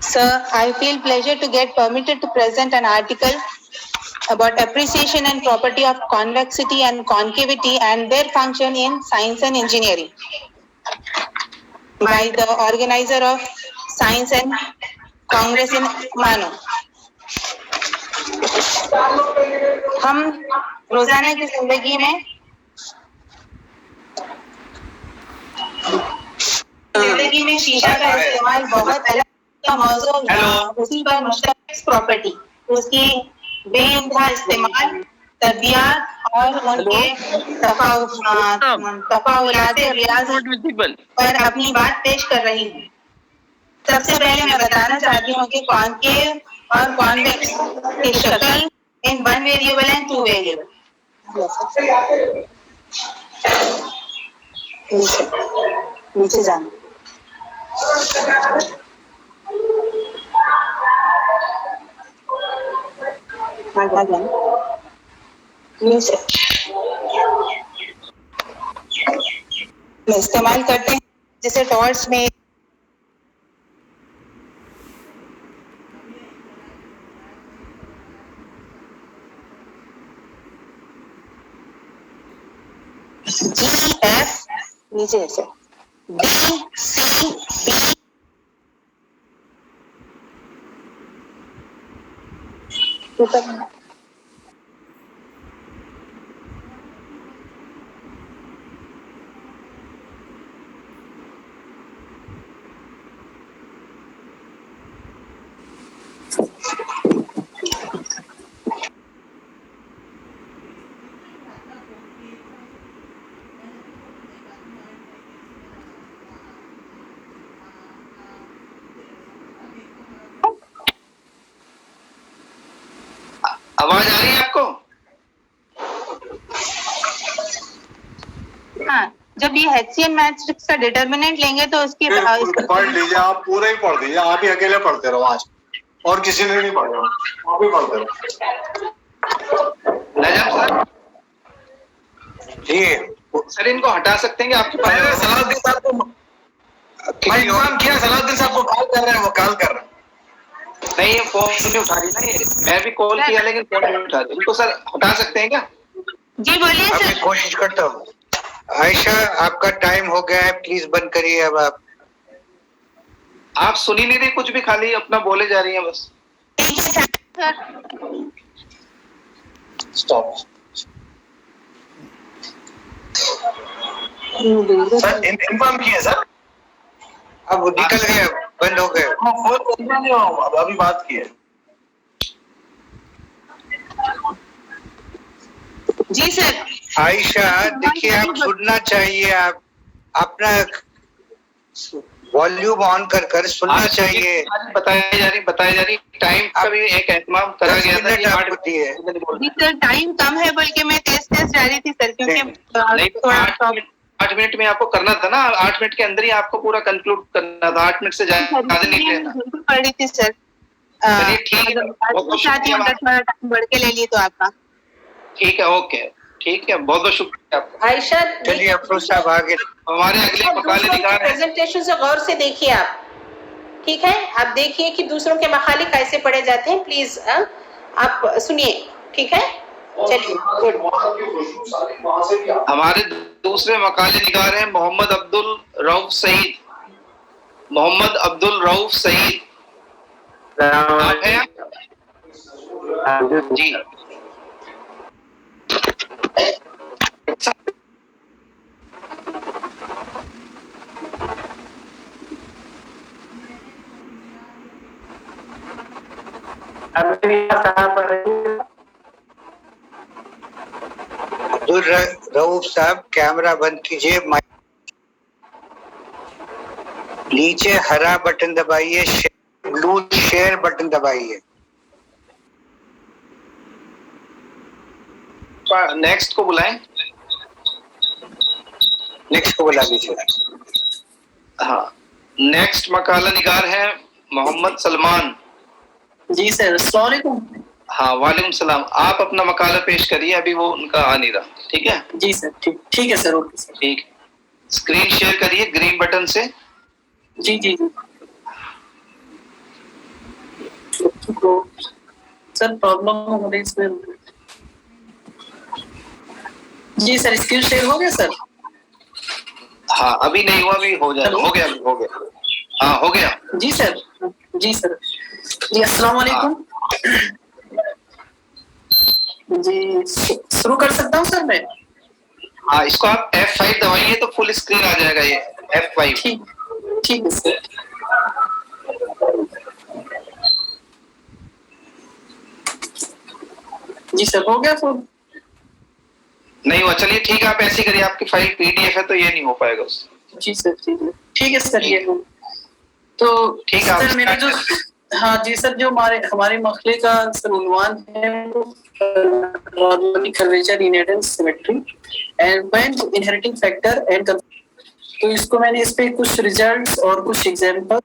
Sir, I feel pleasure to get permitted to present an article about appreciation and property of convexity and concavity and their function in science and engineering by the organizer of Science and Congress in Mano. हम रोजाना की जिंदगी में शीशा का इस्तेमाल बहुत अलग का मौजूद उसी पर मुश्तमिल प्रॉपर्टी, उसकी बेइंतहा इस्तेमाल, तबियत और उनके तफाउलात रियाज पर अपनी बात पेश कर रही हूँ। सबसे पहले मैं बताना चाहती हूँ कि कॉनकेव और कॉन्वेक्स की शक्ल इन 1 वेरिएबल एंड 2 वेरिएबल। नीचे जाना। इस्तेमाल करते हैं जिसे टॉर्च में GF नीचे से DCB आवाज आ रही है आपको? हाँ, जब ये HCM मैट्रिक्स का डिटर्मिनेंट लेंगे तो उसकी पढ़ लीजिए, आप पूरा ही पढ़ दीजिए, आप ही अकेले पढ़ते रहो आज, और किसी ने नहीं पढ़ा, आप ही पढ़ते रहो। नजम सर, जी सर इनको हटा सकते हैं कि आपके पास? सलाउद्दीन साहब को मैं इंतजाम किया, सलाउद्दीन साहब को कॉल कर रहे हैं, वो कॉल कर रहे हैं। नहीं, ये फोन नहीं उठा रही ना, ये मैं भी कॉल किया लेकिन फोन नहीं उठा रही। इनको सर हटा सकते हैं क्या? जी बोलिए अब सर। मैं कोशिश करता हूँ। आयशा, आपका टाइम हो गया है, प्लीज बंद करिए अब आप सुनी नहीं रही कुछ भी, खाली अपना बोले जा रही हैं बस। Sir stop. सर इन्फॉर्म किए सर, अब वो निकल गए, बंद हो गए। फोन अभी बात की है। जी सर। आयशा देखिए, आप सुनना चाहिए, आप अपना वॉल्यूम ऑन कर सुनना चाहिए। बताई जा रही टाइम का भी एक एहतमाम करा गया था कि 8 होती है। जी सर, टाइम कम है बोल के मैं तेज जा रही थी सर, क्योंकि नहीं, थोड़ा 8 मिनट में आपको करना था ना, 8 मिनट के अंदर ही आपको पूरा कंक्लूड करना था, 8 मिनट से ज्यादा नहीं लेना। बिल्कुल पढ़ रही थी सर। चलिए ठीक है, बहुत चाहती हूँ थोड़ा टाइम बढ़ के ले लिए तो आपका। ठीक है, ओके, ठीक है, बहुत बहुत शुक्रिया आपका। आयशा, चलिए अफरोज साहब आगे। हमारे अगले मकाले निगार हैं। प्रेजेंटेशन से गौर से देखिए आप, ठीक है? आप देखिए कि दूसरों के मकाले कैसे पढ़े जाते हैं, प्लीज आप सुनिए, ठीक है? चलिए, हमारे दूसरे मकाले निगार हैं मोहम्मद अब्दुल रऊफ सईद। मोहम्मद अब्दुल रऊफ सईद, आप हैं? जी, अब्दुल रऊफ साहब कैमरा बंद कीजिए, नीचे हरा बटन दबाइए, ब्लू शेयर बटन दबाइए। नेक्स्ट को बुलाएं। नेक्स्ट को बुला लीजिए। हाँ, नेक्स्ट मकाला निगार है मोहम्मद सलमान। जी सर, अस्सलाम वालेकुम। हाँ, वालेकुम सलाम। आप अपना मकाला पेश करिए, अभी वो उनका आ नहीं रहा। ठीक है जी सर, ठीक है सर, ओके सर। ठीक, स्क्रीन शेयर करिए ग्रीन बटन से। जी जी जी तो सर प्रॉब्लम हो रही है इसमें। जी सर, स्क्रीन शेयर हो गया सर? हाँ, अभी नहीं हुआ, अभी हो जाएगा। हो गया। हाँ, हो गया। जी सर, जी सर, जी अस्सलाम वालेकुम। जी शुरू कर सकता हूँ सर मैं? हाँ, इसको आप F5 दबाइए तो फुल स्क्रीन आ जाएगा, ये F5। ठीक है सर। जी सर, हो गया फुल? नहीं हुआ, चलिए ठीक है, आप ऐसे करिए, आपकी फाइल PDF है तो ये नहीं हो पाएगा उससे। जी सर, ठीक है सर। ये तो ठीक है, सर मेरा जो, हाँ जी सर, जो हमारे मसले का सर उन्वान है curvature inheritance symmetry and when inheriting factor and, तो इसको मैंने इस पे कुछ रिजल्ट्स और कुछ एग्जांपल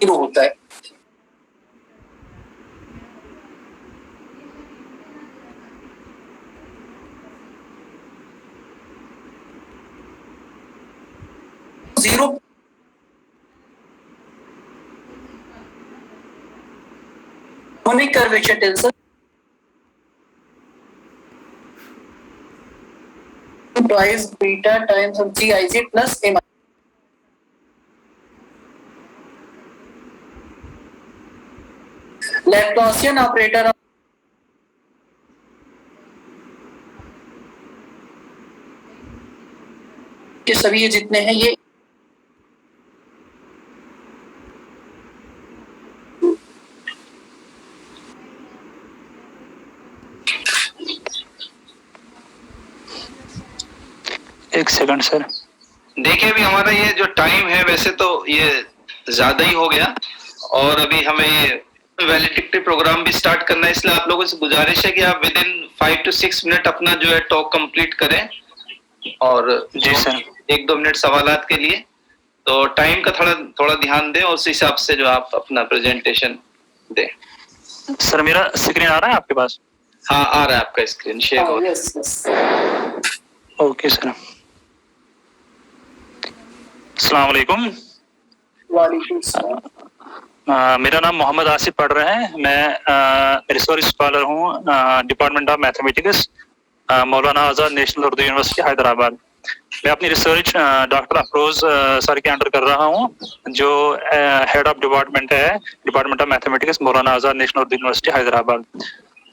होता है। Zero curvature tensor twice beta times of GIZ plus M. Laplacian operator के सभी ये जितने हैं ये एक सेकंड सर। देखिए अभी हमारा ये जो टाइम है वैसे तो ये ज्यादा ही हो गया और अभी हमें ये वैलिडिक्टिव प्रोग्राम भी स्टार्ट करना है, इसलिए आप लोगों से गुजारिश है कि आप विद इन 5 to 6 मिनट अपना जो है टॉक कंप्लीट करें और जी सर। 1-2 मिनट सवालात के लिए, तो टाइम का थोड़ा ध्यान दें और उस हिसाब से जो आप अपना प्रेजेंटेशन दें। सर मेरा स्क्रीन आ रहा है आपके पास? हाँ आ रहा है, आपका स्क्रीन शेयर हो रहा है। Yes okay sir. अस्सलाम वालेकुम। वालेकुम सलाम। मेरा नाम मोहम्मद आसिफ पढ़ रहा है। मैं रिसर्च स्कॉलर हूँ department of mathematics, Maulana Azad national Urdu university Hyderabad. मैं अपनी रिसर्च डॉक्टर अफरोज सर के अंडर कर रहा हूँ, जो हेड ऑफ डिपार्टमेंट है, department of mathematics, Maulana Azad national Urdu university Hyderabad.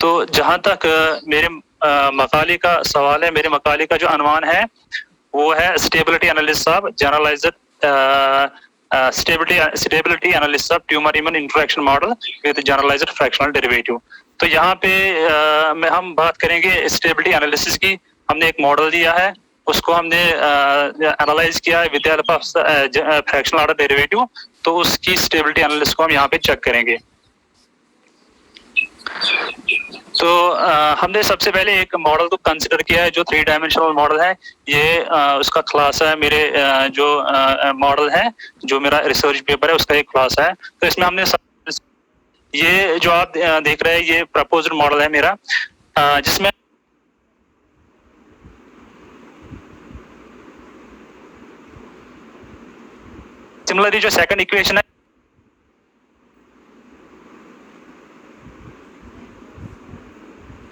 तो जहाँ तक मेरे मकाले का सवाल है, मेरे मकाले का जो अनवान है वो है stability analysis of generalised stability analysis of tumour immune interaction model with generalised fractional derivative. तो यहाँ पे हम बात करेंगे स्टेबिलिटी एनालिसिस की। हमने एक मॉडल दिया है, उसको हमने एनालाइज किया है with help of fractional order derivative, तो उसकी स्टेबिलिटी एनालिसिस को हम यहाँ पे चेक करेंगे। तो हमने सबसे पहले एक मॉडल को कंसिडर किया है जो 3 डायमेंशनल मॉडल है। ये उसका खुलासा है, मेरे जो मॉडल है, जो मेरा रिसर्च पेपर है उसका एक खुलासा है। तो इसमें हमने ये जो आप देख रहे हैं ये प्रपोज्ड मॉडल है मेरा, जिसमें सिमिलरली जो सेकंड इक्वेशन है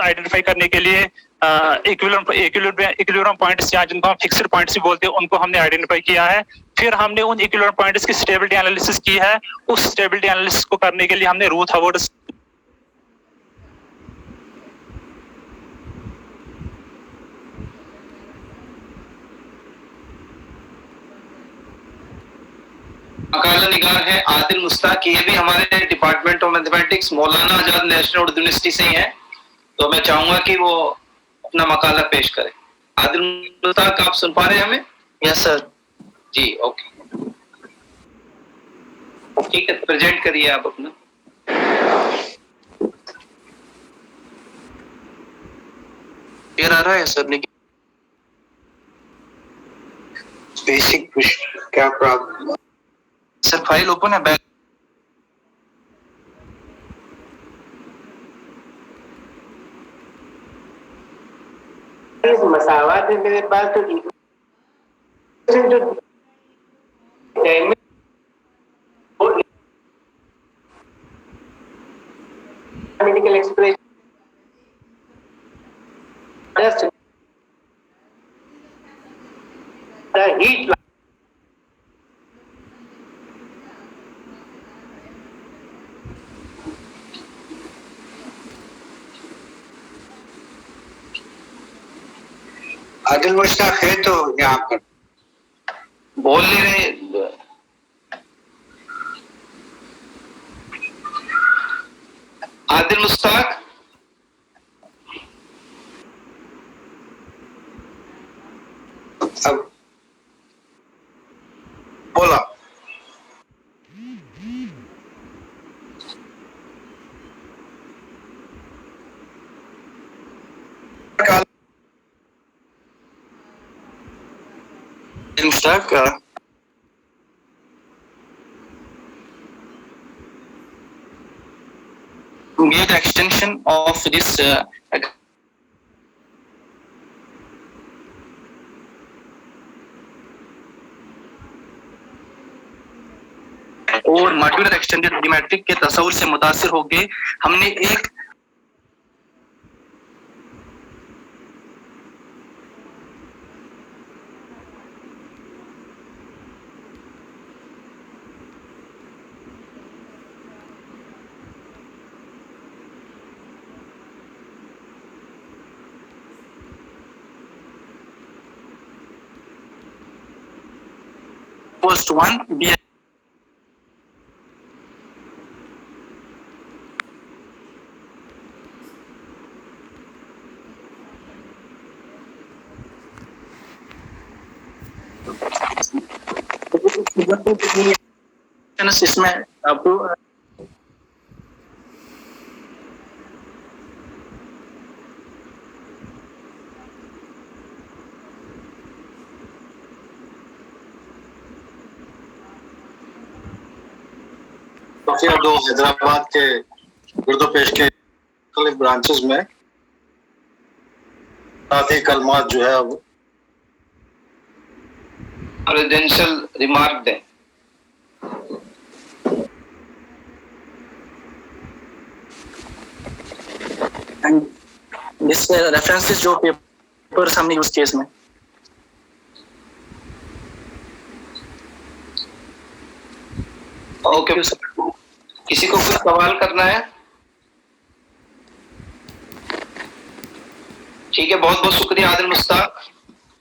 आइडेंटिफाई करने के लिए इक्विलिब्रियम पॉइंट्स या जिनको हम फिक्स्ड पॉइंट्स भी बोलते हैं उनको हमने आइडेंटिफाई किया है। फिर हमने उन इक्विलिब्रियम पॉइंट्स की स्टेबिलिटी एनालिसिस की है। उस स्टेबिलिटी एनालिसिस को करने के लिए हमने रूथ हावर्ड मकाला निगार है आदिल मुश्ताक, ये भी हमारे department of mathematics Maulana Azad national Urdu university से ही है। तो मैं चाहूंगा कि वो अपना मकाला पेश करें। आदिल मुश्ताक, आप सुन पा रहे हैं हमें? Yes sir. जी ओके, ठीक है, प्रेजेंट करिए आप अपना। क्लियर आ रहा है सर? बेसिक क्या प्रॉब्लम? सर फाइल ओपन है बैक। मसावत है मेरे पास, तो medical expression heat Adil Mushtaq है तो यहाँ पर बोल नहीं रहे। आदिल मुश्ताक, अब बोला। Mushtaq give the extension of this और मॉड्यूलर एक्सटेंडेड ज्योमेट्रिक के तस्वुर से मुतासिर होकर हमने एक post 1 be इसमें आपको बखिया 2 हैदराबाद के गुर्दोपेश के ब्रांचेस में साथ ही कलमात जो है अब प्रेसिडेंशियल रिमार्क दें। दिस रेफरेंसेस जो पेपर्स हमने यूज किए इसमें। ओके, किसी को कुछ सवाल करना है? ठीक है, बहुत बहुत शुक्रिया आदिल मुश्ताक।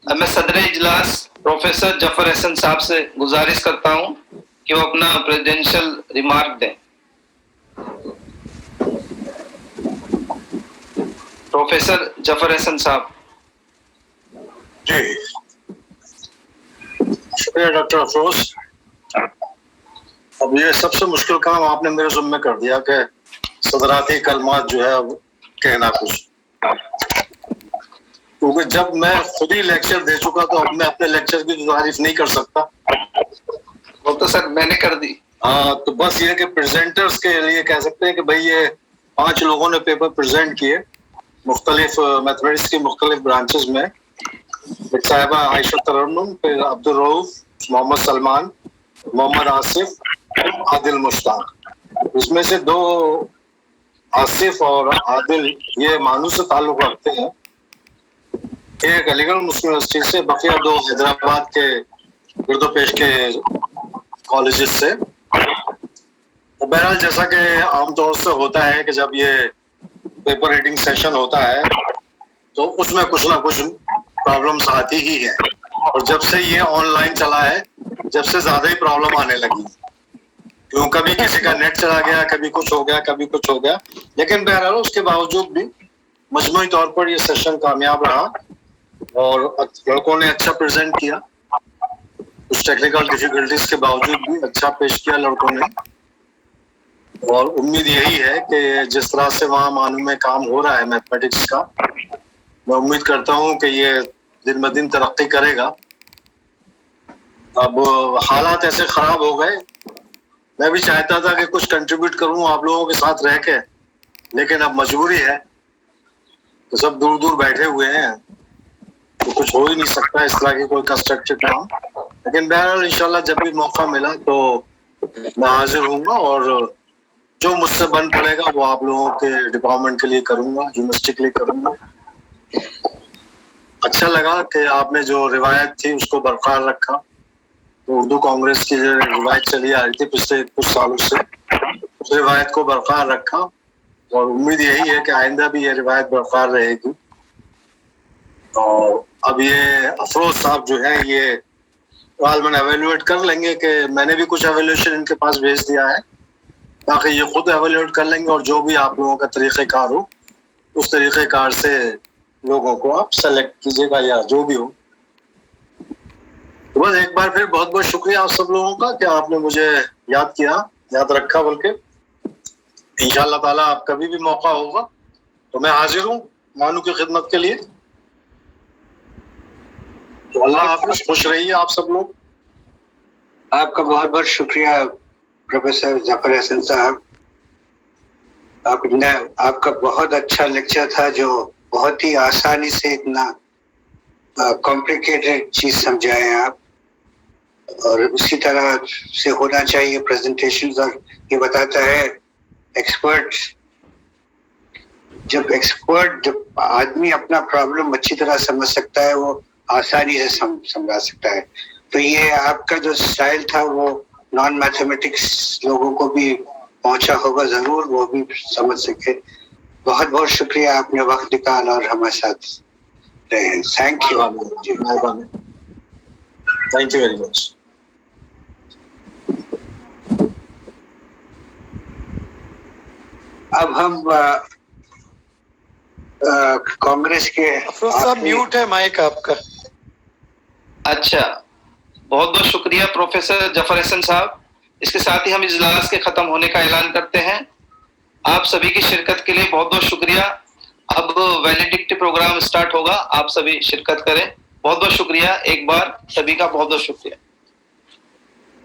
अब मैं सदर इजलास प्रोफेसर जफर एहसन साहब से गुजारिश करता हूं कि वो अपना प्रेसिडेंशियल रिमार्क दें। प्रोफेसर जफर एहसन साहब। जी, शुक्रिया डॉक्टर अफरोज। अब ये सबसे मुश्किल काम आपने मेरे ज़िम्मे कर दिया कि सदराती कलमात जो है अब कहना कुछ, क्योंकि जब मैं खुद ही लेक्चर दे चुका तो अब मैं अपने लेक्चर की तारीफ नहीं कर सकता। वो तो सर मैंने कर दी। हाँ, तो बस ये कि प्रेजेंटर्स के लिए कह सकते हैं कि भाई ये 5 लोगों ने पेपर प्रेजेंट किए मुख्तलिफ मैथमेटिक्स की मुख्तलिफ ब्रांचेस में। एक साहिबा आयशा तरन्नुम, फिर अब्दुल रऊफ, मोहम्मद सलमान, मोहम्मद आसिफ, आदिल मुश्ताक। इसमें से 2 आसिफ और आदिल ये मानू से ताल्लुक रखते हैं, एक अलीगढ़ मुस्लिम यूनिवर्सिटी से, बकिया 2 हैदराबाद के गुर्दोपेश के कॉलेजेस से। तो बहरहाल जैसा कि आमतौर से होता है कि जब ये पेपर रीडिंग सेशन होता है तो उसमें कुछ ना कुछ प्रॉब्लम्स आती ही है, और जब से ये ऑनलाइन चला है जब से ज्यादा ही प्रॉब्लम आने लगी। क्यों, कभी किसी का नेट चला गया, कभी कुछ हो गया, कभी कुछ हो गया, लेकिन बहरहाल उसके बावजूद भी मजमूई तौर पर ये सेशन कामयाब रहा और लड़कों ने अच्छा प्रेजेंट किया। कुछ टेक्निकल डिफिकल्टीज के बावजूद भी अच्छा पेश किया लड़कों ने, और उम्मीद यही है कि जिस तरह से वहाँ मानू में काम हो रहा है मैथमेटिक्स का, मैं उम्मीद करता हूँ कि ये दिन ब दिन तरक्की करेगा। अब हालात ऐसे खराब हो गए, मैं भी चाहता था कि कुछ कंट्रीब्यूट करूँ आप लोगों के साथ रह के, लेकिन अब मजबूरी है, तो सब दूर दूर बैठे हुए हैं तो कुछ हो ही नहीं सकता इस तरह की कोई कंस्ट्रक्टिव काम। लेकिन बहरहाल इंशाल्लाह जब भी मौका मिला तो मैं हाजिर हूँगा, और जो मुझसे बन पड़ेगा वो आप लोगों के डिपार्टमेंट के लिए करूँगा, यूनिवर्सिटी के लिए करूँगा। अच्छा लगा कि आपने जो रिवायत थी उसको बरकरार रखा। तो उर्दू कांग्रेस की जो रिवायत चली आ रही थी पिछले कुछ सालों से, उस रिवायत को बरकरार रखा, और उम्मीद यही है कि आइंदा भी ये रिवायत बरकरार रहेगी। और अब ये अफरोज साहब जो है ये गालमन एवेल्युएट कर लेंगे कि मैंने भी कुछ एवेल्यूएशन इनके पास भेज दिया है, ताकि ये खुद एवेल्युएट कर लेंगे, और जो भी आप लोगों का तरीक़ेकार हो उस तरीक़ेकार से लोगों को आप सेलेक्ट कीजिएगा या जो भी हो। तो बस एक बार फिर बहुत बहुत शुक्रिया आप सब लोगों का कि आपने मुझे याद किया, याद रखा। बल्कि इंशाअल्लाह ताला आप कभी भी मौका होगा तो मैं हाजिर हूँ मानू की खिदमत के लिए। तो अल्लाह हाफ़िज़, खुश रहिए आप सब लोग। आपका बहुत बहुत शुक्रिया प्रोफेसर जफर एहसन साहब। आपका बहुत अच्छा लेक्चर था, जो बहुत ही आसानी से इतना कॉम्प्लिकेटेड चीज समझाए आप, और उसी तरह से होना चाहिए प्रेजेंटेशंस। और ये बताता है जब आदमी अपना प्रॉब्लम अच्छी तरह समझ सकता है वो आसानी से समझा सकता है। तो ये आपका जो स्टाइल था वो नॉन मैथमेटिक्स लोगों को भी पहुंचा होगा जरूर, वो भी समझ सके। बहुत बहुत शुक्रिया, आपने वक्त निकाला और हमारे साथ रहे। Thank you. Thank you very much. अब हम कांग्रेस के अफरोज साहब म्यूट है माइक आपका। अच्छा, बहुत बहुत शुक्रिया प्रोफेसर जफर एहसन साहब। इसके साथ ही हम इजलास के खत्म होने का ऐलान करते हैं। आप सभी की शिरकत के लिए बहुत बहुत शुक्रिया। अब वैलिडिक्ट प्रोग्राम स्टार्ट होगा, आप सभी शिरकत करें। बहुत बहुत शुक्रिया, एक बार सभी का बहुत बहुत शुक्रिया।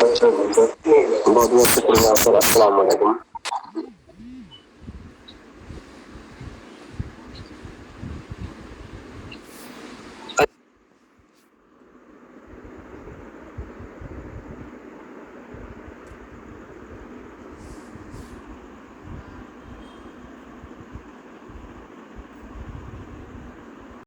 बहुत बहुत शुक्रिया सर। अस्सलाम वालेकुम।